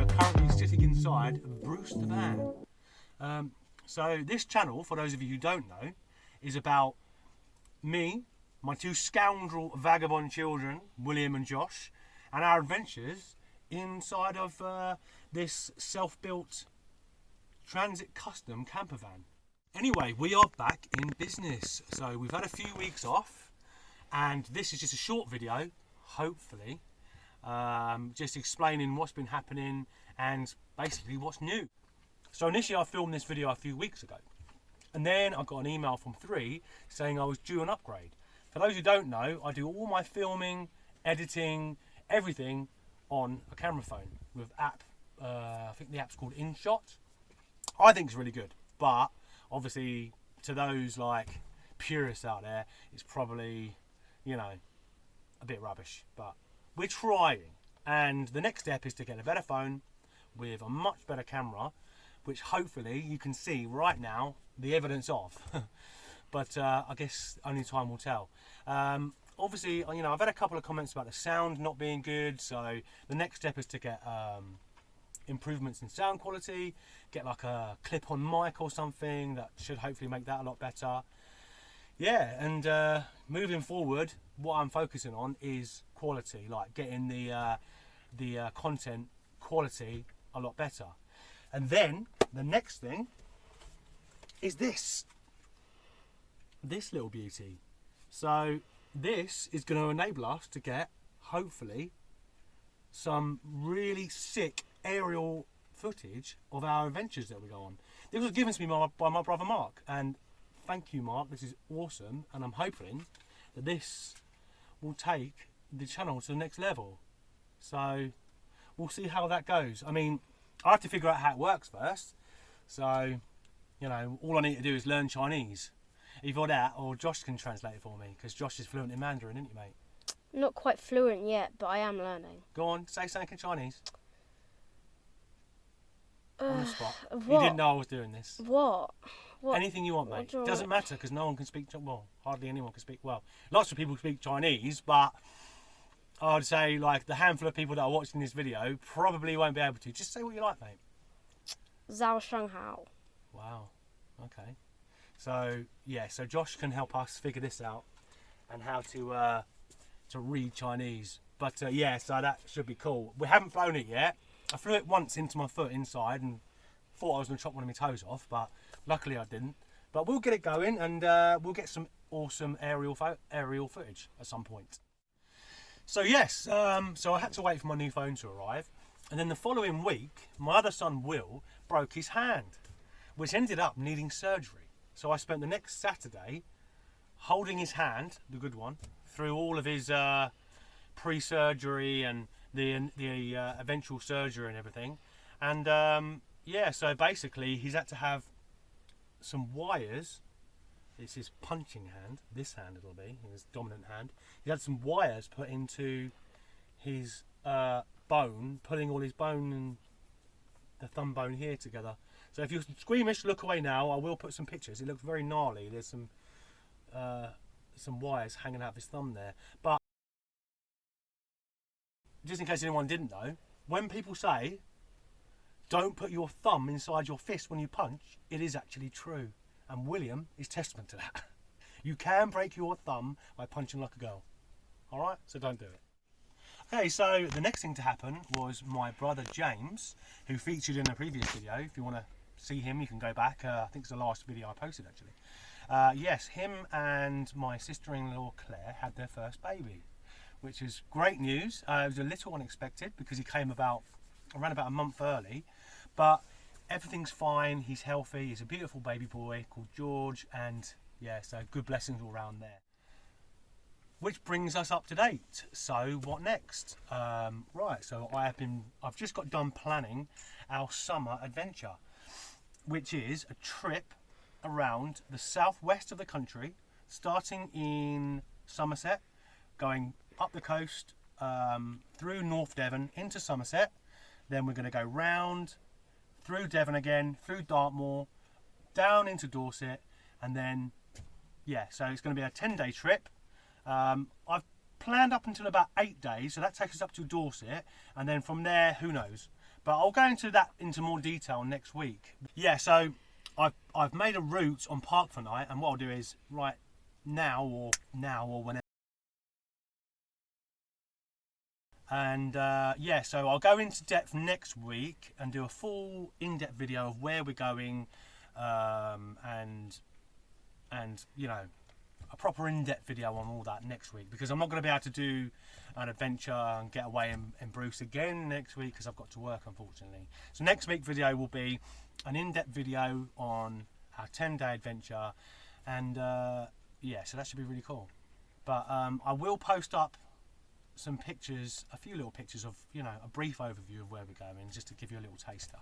we're currently sitting inside Bruce the van. So this channel, for those of you who don't know, is about me, my two scoundrel vagabond children, William and Josh, and our adventures inside of this self-built transit custom camper van. Anyway, we are back in business. So we've had a few weeks off, and this is just a short video, hopefully, just explaining what's been happening and basically what's new. So initially I filmed this video a few weeks ago, and then I got an email from 3 saying I was due an upgrade. For those who don't know, I do all my filming, editing, everything on a camera phone with app. I think the app's called InShot. I think it's really good, but obviously to those like purists out there, it's probably, you know, a bit rubbish. But we're trying, and the next step is to get a better phone with a much better camera, which hopefully you can see right now the evidence of. But I guess only time will tell. Obviously, you know, I've had a couple of comments about the sound not being good, so the next step is to get improvements in sound quality, get like a clip-on mic or something that should hopefully make that a lot better. Yeah, and moving forward, what I'm focusing on is quality, like getting the content quality a lot better. And then the next thing is this little beauty. So this is going to enable us to get, hopefully, some really sick aerial footage of our adventures that we go on. This was given to me by my brother Mark, and thank you, Mark. This is awesome, and I'm hoping that this will take the channel to the next level. So we'll see how that goes. I mean, I have to figure out how it works first. So, you know, all I need to do is learn Chinese. Either that or Josh can translate it for me, because Josh is fluent in Mandarin, isn't he, mate? Not quite fluent yet, but I am learning. Go on, say something in Chinese. On the spot. What? You didn't know I was doing this. What? Anything you want, mate. Doesn't matter, because no one can speak, well, hardly anyone can speak, well, lots of people speak Chinese, but I would say, like, the handful of people that are watching this video probably won't be able to. Just say what you like, mate. Zhao Sheng Hao. Wow. Okay. So yeah, so Josh can help us figure this out and how to read Chinese. But yeah, so that should be cool. We haven't flown it yet. I flew it once into my foot inside and thought I was going to chop one of my toes off, but luckily I didn't. But we'll get it going, and we'll get some awesome aerial footage at some point. So yes, so I had to wait for my new phone to arrive, and then the following week, my other son Will broke his hand, which ended up needing surgery. So I spent the next Saturday holding his hand, the good one, through all of his pre-surgery and the eventual surgery and everything. And yeah, so basically he's had to have some wires. It's his punching hand. This hand it'll be, his dominant hand. He had some wires put into his bone, putting all his bone and the thumb bone here together. So if you're squeamish, look away now. I will put some pictures. It looks very gnarly. There's some wires hanging out of his thumb there. But just in case anyone didn't know, when people say don't put your thumb inside your fist when you punch, it is actually true. And William is testament to that. You can break your thumb by punching like a girl. Alright? So don't do it. Okay, so the next thing to happen was my brother James, who featured in a previous video. If you want to see him, you can go back. I think it's the last video I posted, actually. Yes, him and my sister-in-law Claire had their first baby, which is great news. It was a little unexpected because he came around about a month early, but everything's fine. He's healthy. He's a beautiful baby boy called George, and yeah, so good blessings all around there. Which brings us up to date. So what next? Right, so I've just got done planning our summer adventure, which is a trip around the southwest of the country, starting in Somerset, going up the coast through North Devon into Somerset. Then we're going to go round through Devon again, through Dartmoor, down into Dorset, and then yeah, so it's going to be a 10-day trip. I've planned up until about 8 days, so that takes us up to Dorset, and then from there, who knows. But I'll go into that into more detail next week. Yeah, so I've made a route on Park for Night, and what I'll do is right now or whenever. And yeah, so I'll go into depth next week and do a full in-depth video of where we're going, and you know, a proper in-depth video on all that next week, because I'm not going to be able to do an adventure and get away in Bruce again next week because I've got to work, unfortunately. So next week's video will be an in-depth video on our 10-day adventure, and yeah, so that should be really cool. But I will post up some pictures, a few little pictures of, you know, a brief overview of where we're going, just to give you a little taster.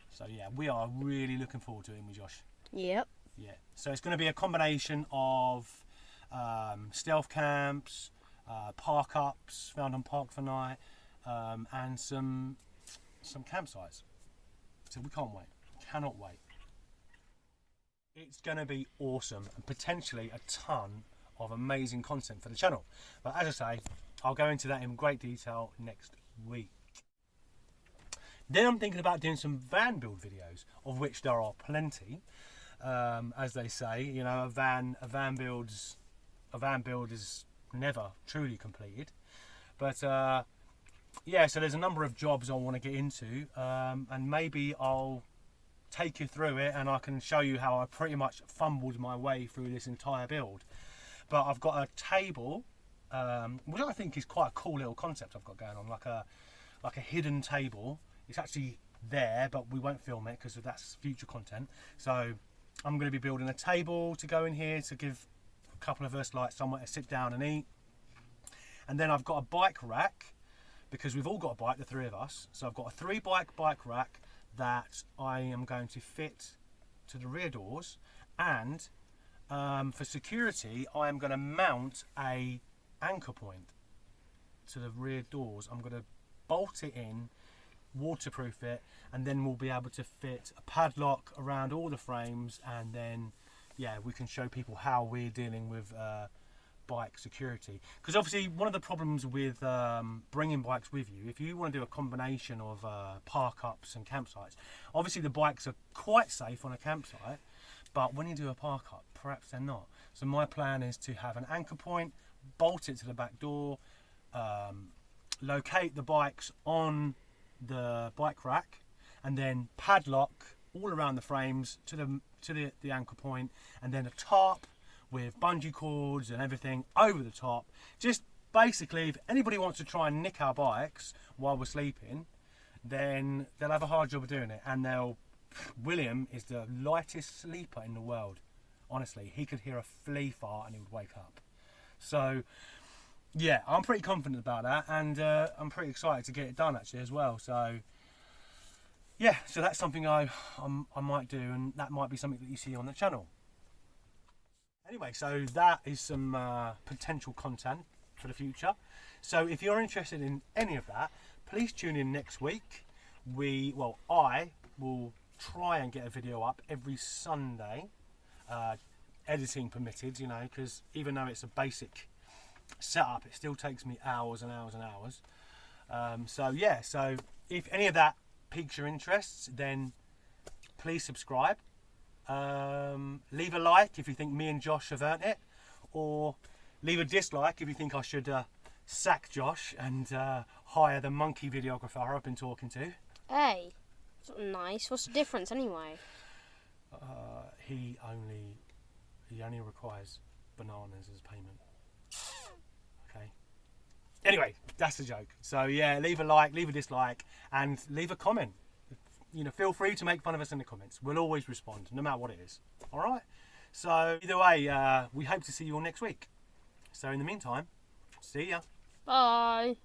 So yeah, we are really looking forward to it, with Josh. Yep. Yeah. So it's going to be a combination of stealth camps, park ups found on Park for Night, and some campsites. So we can't wait. Cannot wait. It's going to be awesome, and potentially a ton of amazing content for the channel. But as I say, I'll go into that in great detail next week. Then I'm thinking about doing some van build videos, of which there are plenty. As they say, you know, a van build is never truly completed. But yeah, so there's a number of jobs I want to get into, and maybe I'll take you through it, and I can show you how I pretty much fumbled my way through this entire build. But I've got a table, which I think is quite a cool little concept I've got going on, like a hidden table. It's actually there, but we won't film it because that's future content. So I'm going to be building a table to go in here to give a couple of us like somewhere to sit down and eat. And then I've got a bike rack, because we've all got a bike, the three of us. So I've got a 3-bike rack that I am going to fit to the rear doors, and for security I am going to mount a anchor point to the rear doors. I'm going to bolt it in, waterproof it, and then we'll be able to fit a padlock around all the frames, and then yeah, we can show people how we're dealing with bike security. Because obviously one of the problems with bringing bikes with you, if you want to do a combination of park ups and campsites, obviously the bikes are quite safe on a campsite, but when you do a park up, perhaps they're not. So my plan is to have an anchor point, bolt it to the back door, locate the bikes on the bike rack, and then padlock all around the frames to the anchor point, and then a tarp with bungee cords and everything over the top. Just basically, if anybody wants to try and nick our bikes while we're sleeping, then they'll have a hard job of doing it. And William is the lightest sleeper in the world. Honestly, he could hear a flea fart and he would wake up. So yeah, I'm pretty confident about that, and I'm pretty excited to get it done actually as well. So yeah, so that's something I might do, and that might be something that you see on the channel. Anyway, so that is some potential content for the future. So if you're interested in any of that, please tune in next week. I will try and get a video up every Sunday, editing permitted, you know, because even though it's a basic setup, it still takes me hours and hours and hours. So yeah, so if any of that piques your interests, then please subscribe. Leave a like if you think me and Josh have earned it, or leave a dislike if you think I should sack Josh and hire the monkey videographer I've been talking to. Hey, it's not nice. What's the difference anyway? He only requires bananas as payment. Okay. Anyway, that's a joke. So yeah, leave a like, leave a dislike, and leave a comment. You know, feel free to make fun of us in the comments. We'll always respond, no matter what it is. All right. So either way, we hope to see you all next week. So in the meantime, see ya. Bye.